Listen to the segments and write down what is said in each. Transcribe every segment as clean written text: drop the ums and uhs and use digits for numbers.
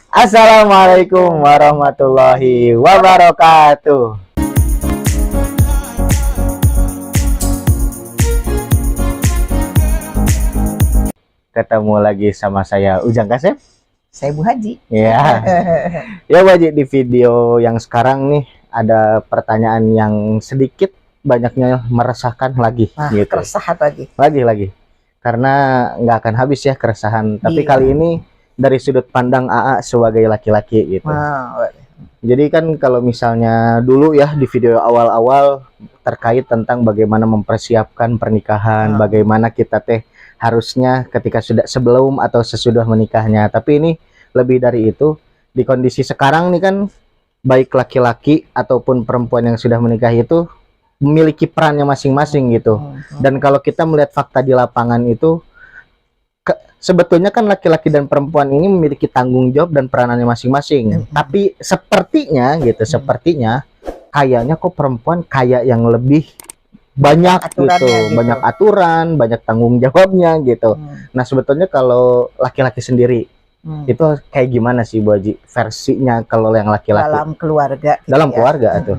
Assalamualaikum warahmatullahi wabarakatuh. Ketemu lagi sama saya Ujang Kasep. Saya Bu Haji. Ya, ya Bu Haji, di video yang sekarang nih ada pertanyaan yang sedikit banyaknya meresahkan lagi. Gitu. Keresahan lagi. Lagi. Karena nggak akan habis ya keresahan. Tapi Iya. kali ini dari sudut pandang AA sebagai laki-laki gitu. Jadi kan kalau misalnya dulu ya di video awal-awal terkait tentang bagaimana mempersiapkan pernikahan, bagaimana kita harusnya ketika sudah sebelum atau sesudah menikahnya. Tapi ini lebih dari itu, di kondisi sekarang nih kan baik laki-laki ataupun perempuan yang sudah menikah itu memiliki perannya masing-masing gitu. Dan kalau kita melihat fakta di lapangan itu sebetulnya kan laki-laki dan perempuan ini memiliki tanggung jawab dan peranannya masing-masing. Tapi sepertinya gitu, sepertinya kayaknya kok perempuan kayak yang lebih banyak gitu, banyak aturan, banyak tanggung jawabnya gitu. Nah, sebetulnya kalau laki-laki sendiri itu kayak gimana sih Bu Haji versinya kalau yang laki-laki dalam keluarga gitu dalam ya. keluarga itu?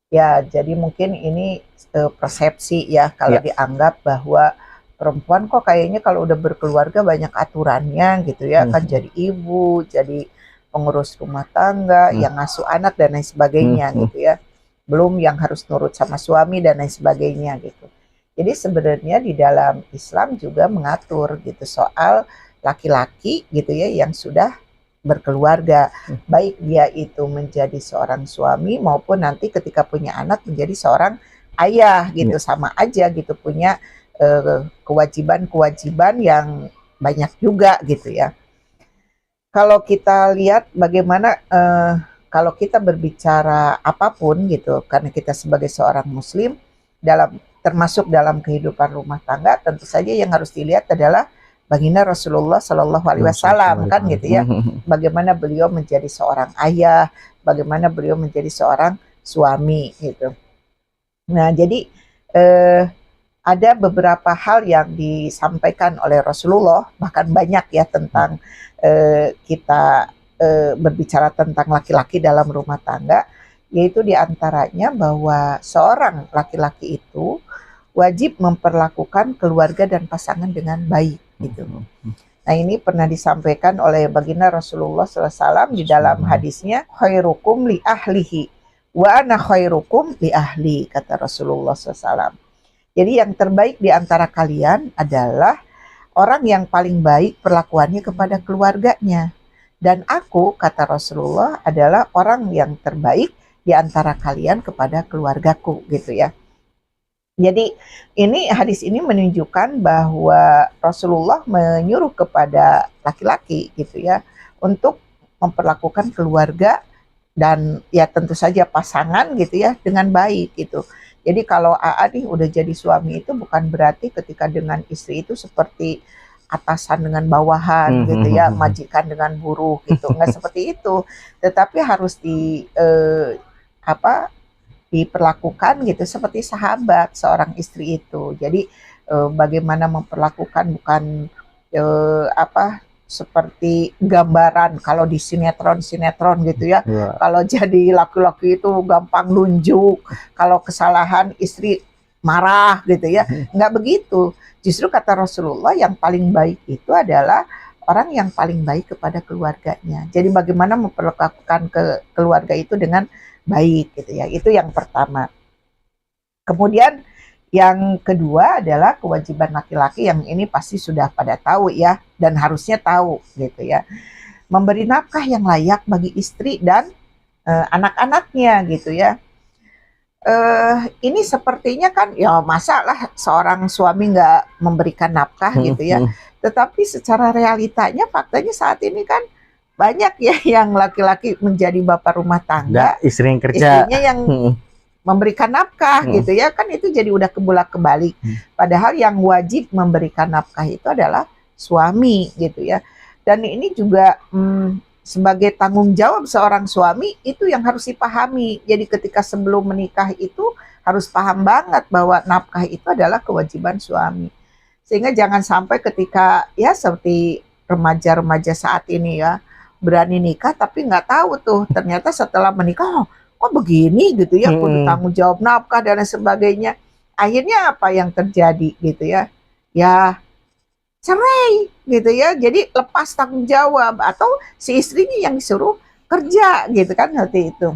Ya, jadi mungkin ini persepsi ya kalau dianggap bahwa perempuan kok kayaknya kalau udah berkeluarga banyak aturannya gitu ya, kan jadi ibu, jadi pengurus rumah tangga, yang ngasuh anak dan lain sebagainya gitu ya. Belum yang harus nurut sama suami dan lain sebagainya gitu. Jadi sebenarnya di dalam Islam juga mengatur gitu soal laki-laki gitu ya yang sudah berkeluarga, baik dia itu menjadi seorang suami maupun nanti ketika punya anak menjadi seorang ayah gitu, sama aja gitu, punya kewajiban-kewajiban yang banyak juga gitu ya. Kalau kita lihat bagaimana kalau kita berbicara apapun gitu, karena kita sebagai seorang muslim termasuk dalam kehidupan rumah tangga, tentu saja yang harus dilihat adalah baginda Rasulullah Shallallahu Alaihi Wasallam kan gitu ya. Bagaimana beliau menjadi seorang ayah, bagaimana beliau menjadi seorang suami gitu. Nah, jadi ada beberapa hal yang disampaikan oleh Rasulullah, bahkan banyak ya tentang kita berbicara tentang laki-laki dalam rumah tangga, yaitu diantaranya bahwa seorang laki-laki itu wajib memperlakukan keluarga dan pasangan dengan baik gitu. Nah, ini pernah disampaikan oleh baginda Rasulullah SAW di dalam hadisnya, khairukum li ahlihi wa ana khairukum li ahli, kata Rasulullah SAW. Jadi yang terbaik di antara kalian adalah orang yang paling baik perlakuannya kepada keluarganya. Dan aku, kata Rasulullah, adalah orang yang terbaik di antara kalian kepada keluargaku gitu ya. Jadi hadis ini menunjukkan bahwa Rasulullah menyuruh kepada laki-laki gitu ya untuk memperlakukan keluarga dan ya tentu saja pasangan gitu ya dengan baik gitu. Jadi kalau AA nih udah jadi suami itu bukan berarti ketika dengan istri itu seperti atasan dengan bawahan gitu ya, majikan dengan buruh gitu, nggak seperti itu. Tetapi harus diperlakukan gitu seperti sahabat seorang istri itu. Jadi bagaimana memperlakukan bukan seperti gambaran kalau di sinetron gitu ya. Kalau jadi laki-laki itu gampang nunjuk, kalau kesalahan istri marah gitu ya. Nggak begitu. Justru kata Rasulullah yang paling baik itu adalah orang yang paling baik kepada keluarganya. Jadi bagaimana memperlakukan keluarga itu dengan baik gitu ya. Itu yang pertama. Kemudian yang kedua adalah kewajiban laki-laki yang ini pasti sudah pada tahu ya dan harusnya tahu gitu ya. Memberi nafkah yang layak bagi istri dan anak-anaknya gitu ya. Ini sepertinya kan ya masalah seorang suami nggak memberikan nafkah gitu ya. Tetapi secara realitanya faktanya saat ini kan banyak ya yang laki-laki menjadi bapak rumah tangga, istri yang kerja, istrinya yang memberikan nafkah gitu ya, kan itu jadi udah kebolak-balik. Padahal yang wajib memberikan nafkah itu adalah suami gitu ya. Dan ini juga sebagai tanggung jawab seorang suami itu yang harus dipahami. Jadi ketika sebelum menikah itu harus paham banget bahwa nafkah itu adalah kewajiban suami. Sehingga jangan sampai ketika ya seperti remaja-remaja saat ini ya, berani nikah tapi nggak tahu tuh ternyata setelah menikah, oh, kok begini gitu ya, kudu tanggung jawab nafkah dan lain sebagainya. Akhirnya apa yang terjadi gitu ya? Ya cerai gitu ya. Jadi lepas tanggung jawab atau si istrinya yang disuruh kerja gitu kan seperti itu.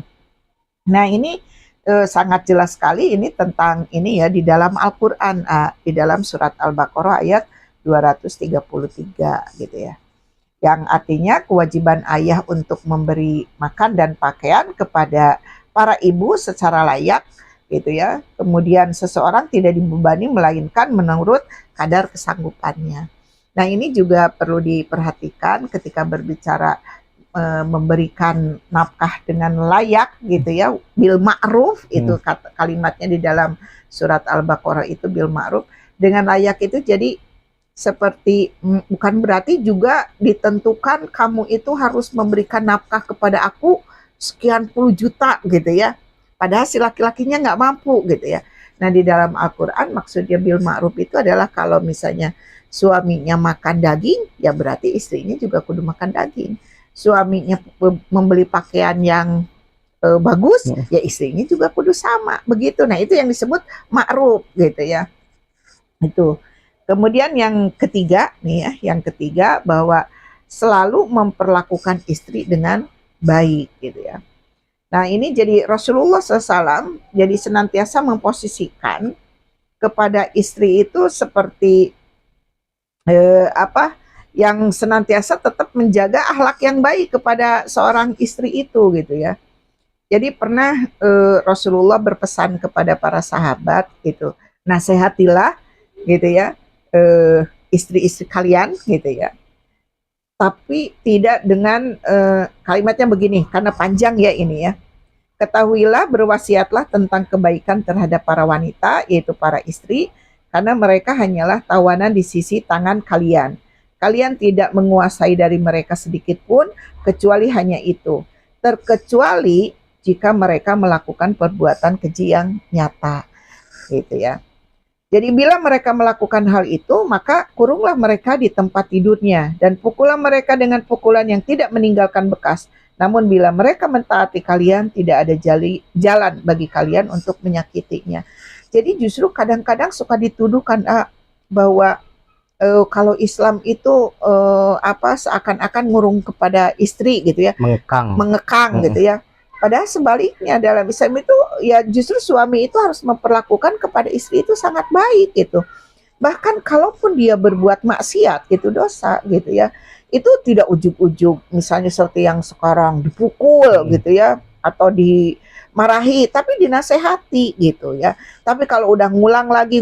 Nah, ini sangat jelas sekali ini tentang ini ya di dalam Al-Qur'an, di dalam surat Al-Baqarah ayat 233 gitu ya. Yang artinya kewajiban ayah untuk memberi makan dan pakaian kepada para ibu secara layak gitu ya. Kemudian seseorang tidak dibebani melainkan menurut kadar kesanggupannya. Nah, ini juga perlu diperhatikan ketika berbicara memberikan nafkah dengan layak gitu ya, bil ma'ruf itu kalimatnya di dalam surat Al-Baqarah itu bil ma'ruf. Dengan layak itu jadi seperti bukan berarti juga ditentukan kamu itu harus memberikan nafkah kepada aku sekian puluh juta gitu ya. Padahal si laki-lakinya nggak mampu gitu ya. Nah, di dalam Al-Quran maksudnya bil ma'ruf itu adalah kalau misalnya suaminya makan daging, ya berarti istrinya juga kudu makan daging. Suaminya membeli pakaian yang bagus, ya istrinya juga kudu sama begitu. Nah, itu yang disebut ma'ruf gitu ya. Itu. Kemudian yang ketiga nih ya, yang ketiga bahwa selalu memperlakukan istri dengan baik gitu ya. Nah, ini jadi Rasulullah SAW jadi senantiasa memposisikan kepada istri itu seperti yang senantiasa tetap menjaga akhlak yang baik kepada seorang istri itu gitu ya. Jadi pernah Rasulullah berpesan kepada para sahabat gitu, nasihatilah gitu ya istri-istri kalian gitu ya. Tapi tidak dengan kalimatnya begini karena panjang ya ini ya. Ketahuilah berwasiatlah tentang kebaikan terhadap para wanita yaitu para istri karena mereka hanyalah tawanan di sisi tangan kalian. Kalian tidak menguasai dari mereka sedikit pun kecuali hanya itu. Terkecuali jika mereka melakukan perbuatan keji yang nyata gitu ya. Jadi bila mereka melakukan hal itu, maka kurunglah mereka di tempat tidurnya dan pukullah mereka dengan pukulan yang tidak meninggalkan bekas. Namun bila mereka mentaati kalian, tidak ada jalan bagi kalian untuk menyakitinya. Jadi justru kadang-kadang suka dituduhkan bahwa kalau Islam itu seakan-akan ngurung kepada istri gitu ya, mengekang gitu ya. Padahal sebaliknya dalam Islam itu ya justru suami itu harus memperlakukan kepada istri itu sangat baik gitu. Bahkan kalaupun dia berbuat maksiat gitu dosa gitu ya, itu tidak ujug-ujug misalnya seperti yang sekarang dipukul gitu ya atau dimarahi, tapi dinasehati gitu ya. Tapi kalau udah ngulang lagi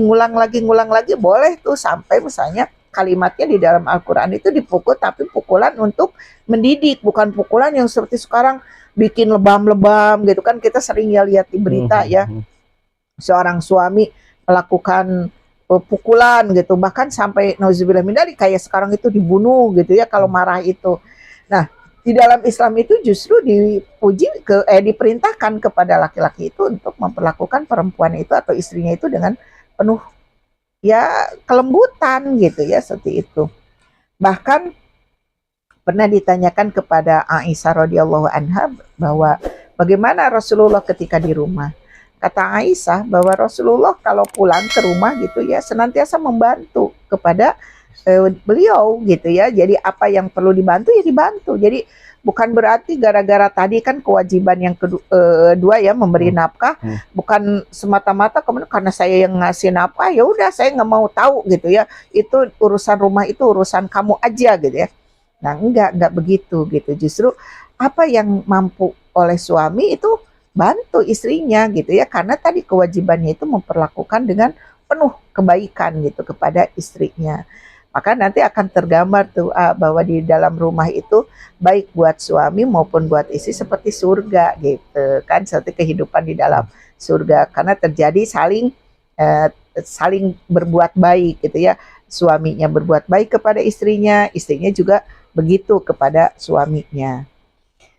boleh tuh sampai misalnya kalimatnya di dalam Al-Quran itu dipukul tapi pukulan untuk mendidik, bukan pukulan yang seperti sekarang bikin lebam-lebam gitu kan. Kita sering ya lihat di berita ya seorang suami melakukan pukulan gitu, bahkan sampai nauzubillah min dzalik kayak sekarang itu dibunuh gitu ya kalau marah itu. Nah, di dalam Islam itu justru diperintahkan kepada laki-laki itu untuk memperlakukan perempuan itu atau istrinya itu dengan penuh ya kelembutan gitu ya seperti itu. Bahkan pernah ditanyakan kepada Aisyah radhiyallahu anha bahwa bagaimana Rasulullah ketika di rumah. Kata Aisyah bahwa Rasulullah kalau pulang ke rumah gitu ya senantiasa membantu kepada beliau gitu ya. Jadi apa yang perlu dibantu ya dibantu. Jadi bukan berarti gara-gara tadi kan kewajiban yang kedua ya memberi nafkah, bukan semata-mata kemudian karena saya yang ngasih nafkah ya udah saya nggak mau tahu gitu ya. Itu urusan rumah itu urusan kamu aja gitu ya. Nah, enggak begitu gitu. Justru apa yang mampu oleh suami itu bantu istrinya gitu ya. Karena tadi kewajibannya itu memperlakukan dengan penuh kebaikan gitu kepada istrinya. Maka nanti akan tergambar tuh bahwa di dalam rumah itu baik buat suami maupun buat istri seperti surga gitu kan. Seperti kehidupan di dalam surga. Karena terjadi saling berbuat baik gitu ya. Suaminya berbuat baik kepada istrinya, istrinya juga begitu kepada suaminya.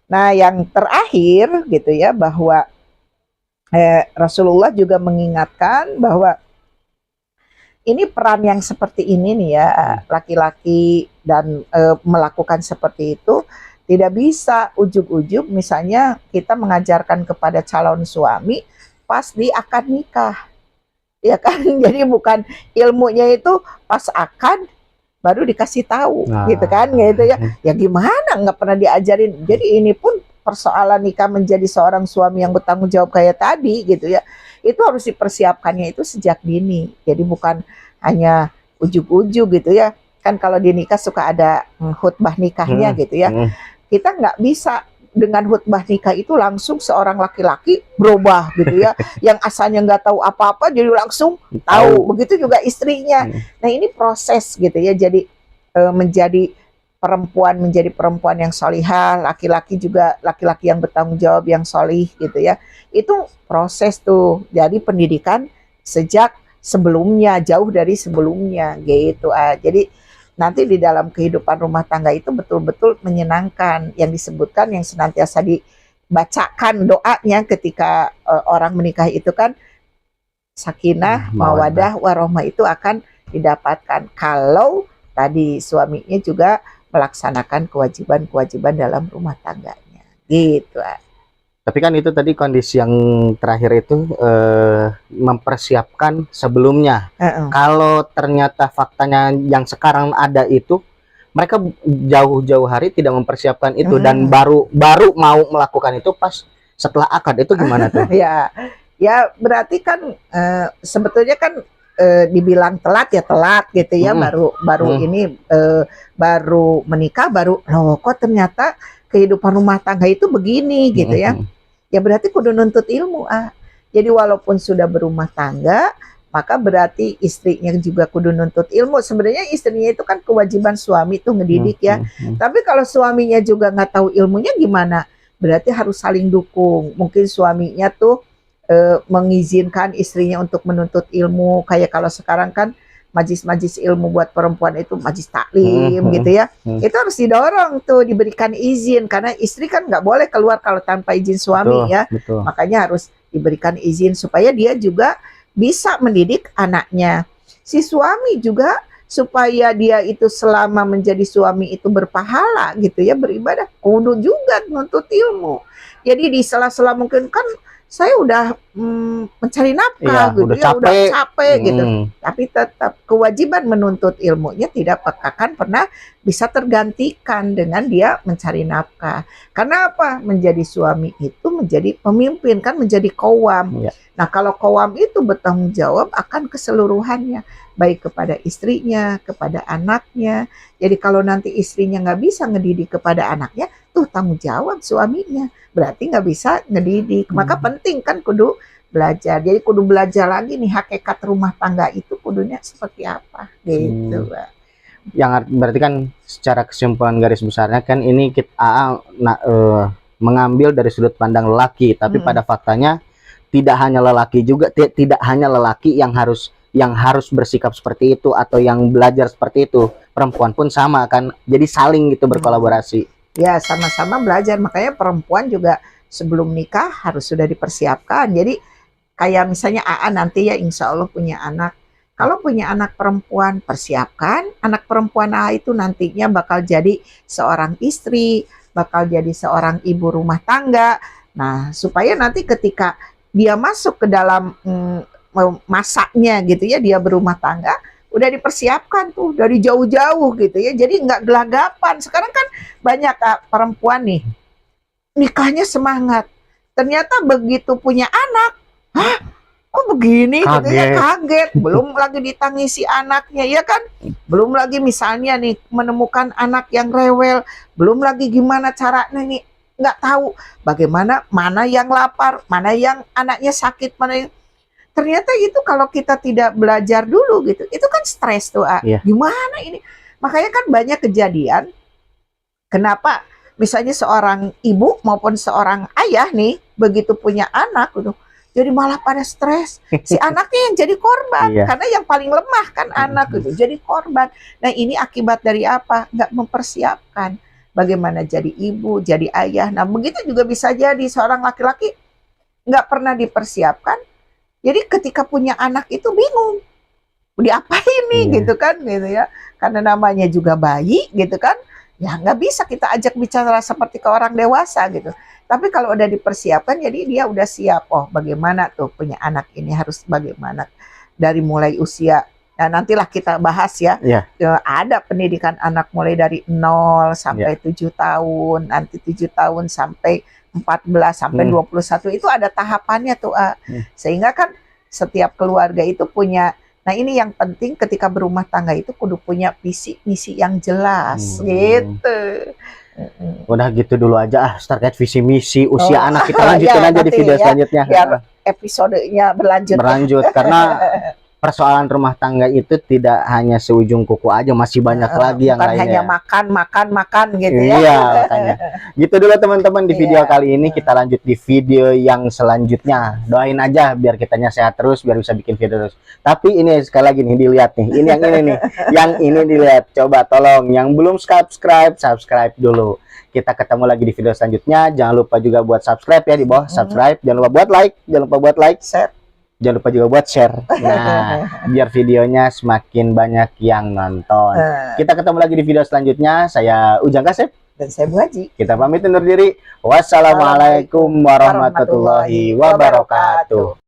Nah, yang terakhir gitu ya bahwa Rasulullah juga mengingatkan bahwa ini peran yang seperti ini nih ya, laki-laki dan melakukan seperti itu tidak bisa ujug-ujug misalnya kita mengajarkan kepada calon suami pas di akad nikah, ya kan? Jadi bukan ilmunya itu pas akad baru dikasih tahu, gitu kan, gitu ya. Ya gimana, nggak pernah diajarin. Jadi ini pun persoalan nikah menjadi seorang suami yang bertanggung jawab kayak tadi, gitu ya. Itu harus dipersiapkannya itu sejak dini. Jadi bukan hanya ujug-ujug gitu ya. Kan kalau di nikah suka ada khutbah nikahnya gitu ya. Kita nggak bisa dengan khutbah nikah itu langsung seorang laki-laki berubah gitu ya. Yang asalnya nggak tahu apa-apa jadi langsung tahu. Begitu juga istrinya. Nah ini proses gitu ya. Jadi menjadi perempuan yang solihah, laki-laki juga laki-laki yang bertanggung jawab yang solih gitu ya. Itu proses tuh. Jadi pendidikan sejak sebelumnya, jauh dari sebelumnya gitu. Jadi nanti di dalam kehidupan rumah tangga itu betul-betul menyenangkan. Yang disebutkan yang senantiasa dibacakan doanya ketika orang menikah itu kan sakinah, mawadah, warohmah itu akan didapatkan kalau tadi suaminya juga melaksanakan kewajiban-kewajiban dalam rumah tangganya gitu. Tapi kan itu tadi kondisi yang terakhir itu mempersiapkan sebelumnya. Kalau ternyata faktanya yang sekarang ada itu mereka jauh-jauh hari tidak mempersiapkan itu dan baru mau melakukan itu pas setelah akad, itu gimana tuh? Ya berarti kan sebetulnya kan dibilang telat ya telat gitu ya, baru ini baru menikah baru loh kok ternyata kehidupan rumah tangga itu begini gitu ya. Ya berarti kudu nuntut ilmu. Jadi walaupun sudah berumah tangga, maka berarti istrinya juga kudu nuntut ilmu. Sebenarnya istrinya itu kan kewajiban suami itu ngedidik ya. Tapi kalau suaminya juga nggak tahu ilmunya gimana? Berarti harus saling dukung. Mungkin suaminya tuh mengizinkan istrinya untuk menuntut ilmu. Kayak kalau sekarang kan majlis-majlis ilmu buat perempuan itu majlis taklim gitu ya. Itu harus didorong tuh, diberikan izin karena istri kan nggak boleh keluar kalau tanpa izin suami ya. Makanya harus diberikan izin supaya dia juga bisa mendidik anaknya. Si suami juga supaya dia itu selama menjadi suami itu berpahala gitu ya, beribadah, kudu juga menuntut ilmu. Jadi di sela-sela mungkin kan saya udah mencari nafkah gitu ya, udah capek gitu. Tapi tetap kewajiban menuntut ilmunya tidak akan pernah bisa tergantikan dengan dia mencari nafkah. Karena apa? Menjadi suami itu menjadi pemimpin kan, menjadi qawwam. Nah kalau qawwam itu bertanggung jawab akan keseluruhannya, baik kepada istrinya, kepada anaknya. Jadi kalau nanti istrinya nggak bisa ngedidik kepada anaknya, tuh tanggung jawab suaminya. Berarti nggak bisa ngedidik. Maka penting kan kudu belajar. Jadi kudu belajar lagi nih hakikat rumah tangga itu kudunya seperti apa gitu. Yang berarti kan secara kesimpulan garis besarnya kan ini kita mengambil dari sudut pandang lelaki, tapi pada faktanya tidak hanya lelaki juga, tidak hanya lelaki yang harus bersikap seperti itu atau yang belajar seperti itu, perempuan pun sama kan. Jadi saling gitu berkolaborasi. Ya sama-sama belajar. Makanya perempuan juga sebelum nikah harus sudah dipersiapkan. Jadi kayak misalnya AA nanti ya insya Allah punya anak. Kalau punya anak perempuan, persiapkan anak perempuan AA itu nantinya bakal jadi seorang istri, bakal jadi seorang ibu rumah tangga. Nah supaya nanti ketika dia masuk ke dalam masaknya gitu ya, dia berumah tangga, udah dipersiapkan tuh dari jauh-jauh gitu ya. Jadi nggak gelagapan. Sekarang kan banyak perempuan nih nikahnya semangat, ternyata begitu punya anak, kok begini gitu ya, kaget. Belum lagi ditangisi anaknya ya kan, belum lagi misalnya nih menemukan anak yang rewel, belum lagi gimana caranya nih, nggak tahu bagaimana, mana yang lapar, mana yang anaknya sakit, mana yang ternyata itu kalau kita tidak belajar dulu gitu, itu kan stres tuh. Gimana ini? Makanya kan banyak kejadian kenapa misalnya seorang ibu maupun seorang ayah nih begitu punya anak gitu, jadi malah pada stres. Si anaknya yang jadi korban karena yang paling lemah kan anak gitu, jadi korban. Nah ini akibat dari apa? Nggak mempersiapkan bagaimana jadi ibu, jadi ayah. Nah begitu juga bisa jadi seorang laki-laki nggak pernah dipersiapkan. Jadi ketika punya anak itu bingung. diapain nih Iya. gitu kan gitu ya, karena namanya juga bayi gitu kan, ya nggak bisa kita ajak bicara seperti ke orang dewasa gitu. Tapi kalau udah dipersiapkan, jadi dia udah siap, oh bagaimana tuh punya anak ini harus bagaimana dari mulai usia. Nah, nantilah kita bahas ya. Iya. Ada pendidikan anak mulai dari 0 sampai 7 tahun, nanti 7 tahun sampai 14 sampai 21 itu ada tahapannya tuh. Sehingga kan setiap keluarga itu punya. Nah, ini yang penting ketika berumah tangga itu kudu punya visi misi yang jelas gitu. Udah gitu dulu aja terkait visi misi usia anak, kita lanjutin ya, aja di video selanjutnya. Biar episodenya berlanjut Karena persoalan rumah tangga itu tidak hanya seujung kuku aja, masih banyak lagi yang bukan lainnya. hanya makan gitu ya. Iya, makanya. Gitu dulu teman-teman di video kali ini, kita lanjut di video yang selanjutnya. Doain aja biar kitanya sehat terus, biar bisa bikin video terus. Tapi ini sekali lagi nih dilihat nih, ini yang ini nih, yang ini dilihat. Coba tolong yang belum subscribe dulu. Kita ketemu lagi di video selanjutnya. Jangan lupa juga buat subscribe ya di bawah, subscribe. Jangan lupa buat like, share. Jangan lupa juga buat share. Nah, biar videonya semakin banyak yang nonton. Kita ketemu lagi di video selanjutnya. Saya Ujang Kasep. Dan saya Bu Haji. Kita pamit undur diri. Wassalamualaikum warahmatullahi wabarakatuh.